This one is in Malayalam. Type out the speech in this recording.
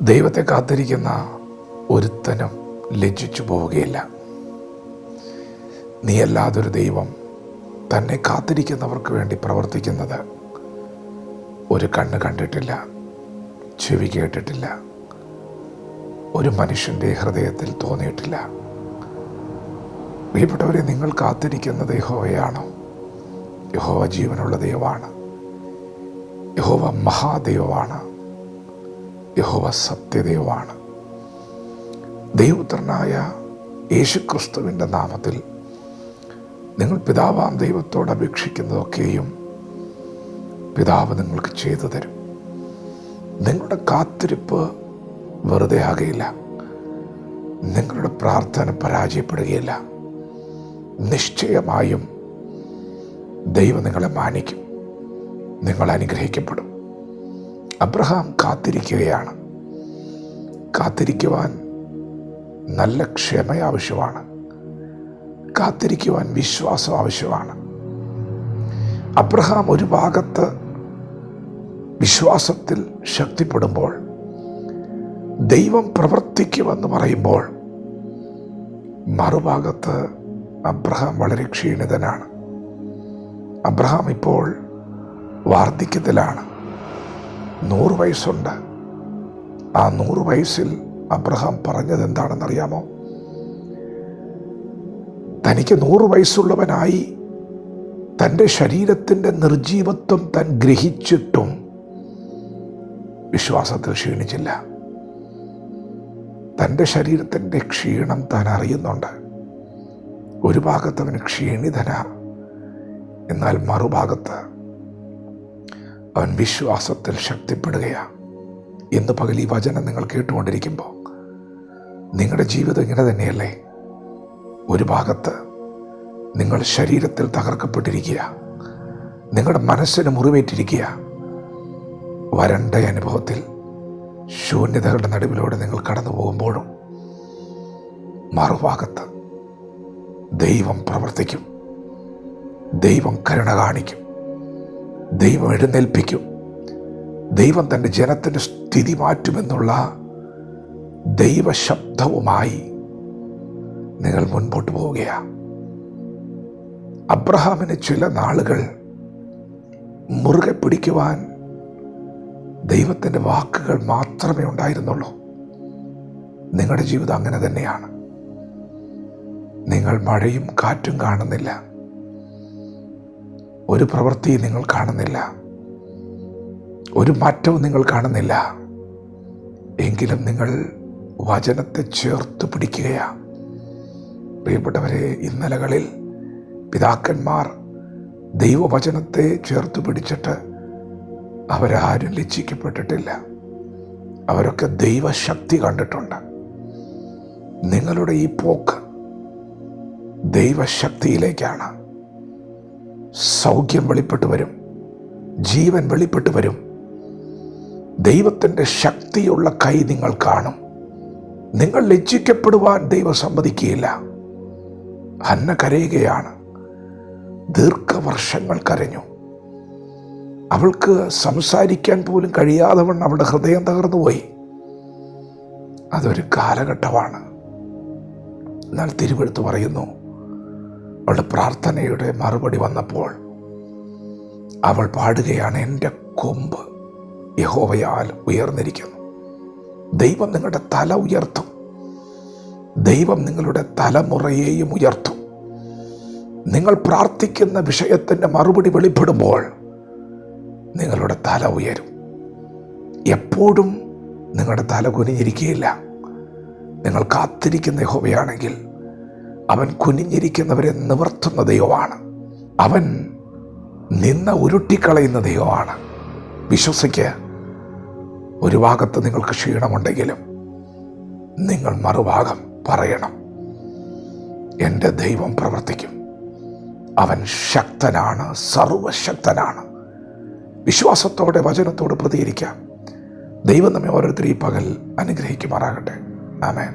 ദൈവത്തെ കാത്തിരിക്കുന്ന ഒരുത്തനും ലജ്ജിച്ചു പോവുകയില്ല. നീയല്ലാതൊരു ദൈവം തന്നെ കാത്തിരിക്കുന്നവർക്ക് വേണ്ടി പ്രവർത്തിക്കുന്നത് ഒരു കണ്ണ് കണ്ടിട്ടില്ല, ചെവി കേട്ടിട്ടില്ല, ഒരു മനുഷ്യൻ്റെ ഹൃദയത്തിൽ തോന്നിയിട്ടില്ല. പ്രിയപ്പെട്ടവരെ, നിങ്ങൾ കാത്തിരിക്കുന്നത് യഹോവയാണോ? യഹോവ ജീവനുള്ള ദൈവമാണ്. യഹോവ മഹാദൈവമാണ്. യഹോവ സത്യദൈവമാണ്. ദൈവപുത്രനായ യേശുക്രിസ്തുവിൻ്റെ നാമത്തിൽ നിങ്ങൾ പിതാവാം ദൈവത്തോട് അപേക്ഷിക്കുന്നതൊക്കെയും പിതാവ് നിങ്ങൾക്ക് ചെയ്തു തരും. നിങ്ങളുടെ കാത്തിരിപ്പ് വെറുതെ ആകയില്ല. നിങ്ങളുടെ പ്രാർത്ഥന പരാജയപ്പെടുകയില്ല. നിശ്ചയമായും ദൈവം നിങ്ങളെ മാനിക്കും. നിങ്ങൾ അനുഗ്രഹിക്കപ്പെടും. അബ്രഹാം കാത്തിരിക്കുകയാണ്. കാത്തിരിക്കുവാൻ നല്ല ക്ഷമ ആവശ്യമാണ്. കാത്തിരിക്കുവാൻ വിശ്വാസം ആവശ്യമാണ്. അബ്രഹാം ഒരു ഭാഗത്ത് വിശ്വാസത്തിൽ ശക്തിപ്പെടുമ്പോൾ, ദൈവം പ്രവർത്തിക്കുമെന്ന് പറയുമ്പോൾ, മറുഭാഗത്ത് അബ്രഹാം വളരെ ക്ഷീണിതനാണ്. അബ്രഹാം ഇപ്പോൾ വാർദ്ധക്യത്തിലാണ്. 100 വയസ്സുണ്ട്. ആ 100 വയസ്സിൽ അബ്രഹാം പറഞ്ഞത് എന്താണെന്നറിയാമോ? തനിക്ക് 100 വയസ്സുള്ളവനായി തൻ്റെ ശരീരത്തിൻ്റെ നിർജീവത്വം താൻ ഗ്രഹിച്ചിട്ടും വിശ്വാസത്തിൽ ക്ഷീണിച്ചില്ല. തൻ്റെ ശരീരത്തിൻ്റെ ക്ഷീണം താൻ അറിയുന്നുണ്ട്. ഒരു ഭാഗത്ത് അവന് ക്ഷീണിതനാ, എന്നാൽ മറുഭാഗത്ത് അവൻ വിശ്വാസത്തിൽ ശക്തിപ്പെടുകയാണ്. ഇന്ന് പകൽ ഈ വചനം നിങ്ങൾ കേട്ടുകൊണ്ടിരിക്കുമ്പോൾ നിങ്ങളുടെ ജീവിതം ഇങ്ങനെ തന്നെയല്ലേ? ഒരു ഭാഗത്ത് നിങ്ങൾ ശരീരത്തിൽ തകർക്കപ്പെട്ടിരിക്കുക, നിങ്ങളുടെ മനസ്സിന് മുറിവേറ്റിരിക്കുക, വരണ്ട അനുഭവത്തിൽ ശൂന്യതകളുടെ നടുവിലൂടെ നിങ്ങൾ കടന്നു പോകുമ്പോഴും മറുഭാഗത്ത് ദൈവം പ്രവർത്തിക്കും. ദൈവം കരുണ കാണിക്കും. ദൈവം എഴുന്നേൽപ്പിക്കും. ദൈവം തൻ്റെ ജനത്തിൻ്റെ സ്ഥിതി മാറ്റുമെന്നുള്ള ദൈവശബ്ദവുമായി നിങ്ങൾ മുൻപോട്ട് പോവുകയാണ്. അബ്രഹാമിന് ചില നാളുകൾ മുറുകെ പിടിക്കുവാൻ ദൈവത്തിൻ്റെ വാക്കുകൾ മാത്രമേ ഉണ്ടായിരുന്നുള്ളൂ. നിങ്ങളുടെ ജീവിതം അങ്ങനെ തന്നെയാണ്. നിങ്ങൾ മഴയും കാറ്റും കാണുന്നില്ല, ഒരു പ്രവൃത്തിയും നിങ്ങൾ കാണുന്നില്ല, ഒരു മാറ്റവും നിങ്ങൾ കാണുന്നില്ല. എങ്കിലും നിങ്ങൾ വചനത്തെ ചേർത്ത് പിടിക്കുകയാണ്. പ്രിയപ്പെട്ടവരെ, ഇന്നലകളിൽ പിതാക്കന്മാർ ദൈവവചനത്തെ ചേർത്ത് പിടിച്ചിട്ട് അവരാരും ലജ്ജിക്കപ്പെട്ടിട്ടില്ല. അവരൊക്കെ ദൈവശക്തി കണ്ടിട്ടുണ്ട്. നിങ്ങളുടെ ഈ പോക്ക് ദൈവശക്തിയിലേക്കാണ്. സൗഖ്യം വെളിപ്പെട്ട് വരും, ജീവൻ വെളിപ്പെട്ട് വരും. ദൈവത്തിൻ്റെ ശക്തിയുള്ള കൈ നിങ്ങൾ കാണും. നിങ്ങൾ ലജ്ജിക്കപ്പെടുവാൻ ദൈവം സമ്മതിക്കുകയില്ല. ഹന്ന കരയുകയാണ്. ദീർഘവർഷങ്ങൾ കരഞ്ഞു. അവൾക്ക് സംസാരിക്കാൻ പോലും കഴിയാതെ വണ്ണം അവളുടെ ഹൃദയം തകർന്നുപോയി. അതൊരു കാലഘട്ടമാണ്. എന്നാൽ തിരുവെഴുത്ത് പറയുന്നു, അവളുടെ പ്രാർത്ഥനയുടെ മറുപടി വന്നപ്പോൾ അവൾ പാടുകയാണ്, എൻ്റെ കൊമ്പ് യഹോവയാൽ ഉയർന്നിരിക്കുന്നു. ദൈവം നിങ്ങളുടെ തല ഉയർത്തും. ദൈവം നിങ്ങളുടെ തലമുറയെയും ഉയർത്തും. നിങ്ങൾ പ്രാർത്ഥിക്കുന്ന വിഷയത്തിൻ്റെ മറുപടി വെളിപ്പെടുമ്പോൾ നിങ്ങളുടെ തല ഉയരും. എപ്പോഴും നിങ്ങളുടെ തല കുനിഞ്ഞിരിക്കുകയില്ല. നിങ്ങൾ കാത്തിരിക്കുന്ന യഹോവയാണെങ്കിൽ അവൻ കുനിഞ്ഞിരിക്കുന്നവരെ നിവർത്തുന്ന ദൈവമാണ്. അവൻ നിന്ന ഉരുട്ടിക്കളയുന്ന ദൈവമാണ്. വിശ്വസിക്കുക. ഒരു ഭാഗത്ത് നിങ്ങൾക്ക് ക്ഷീണമുണ്ടെങ്കിലും നിങ്ങൾ മറുഭാഗം പറയണം, എൻ്റെ ദൈവം പ്രവർത്തിക്കും. അവൻ ശക്തനാണ്, സർവശക്തനാണ്. വിശ്വാസത്തോടെ വചനത്തോട് പ്രതികരിക്കാം. ദൈവം നമ്മെ ഓരോരുത്തരും ഈ പകൽ അനുഗ്രഹിക്കുമാറാകട്ടെ. ആമേൻ.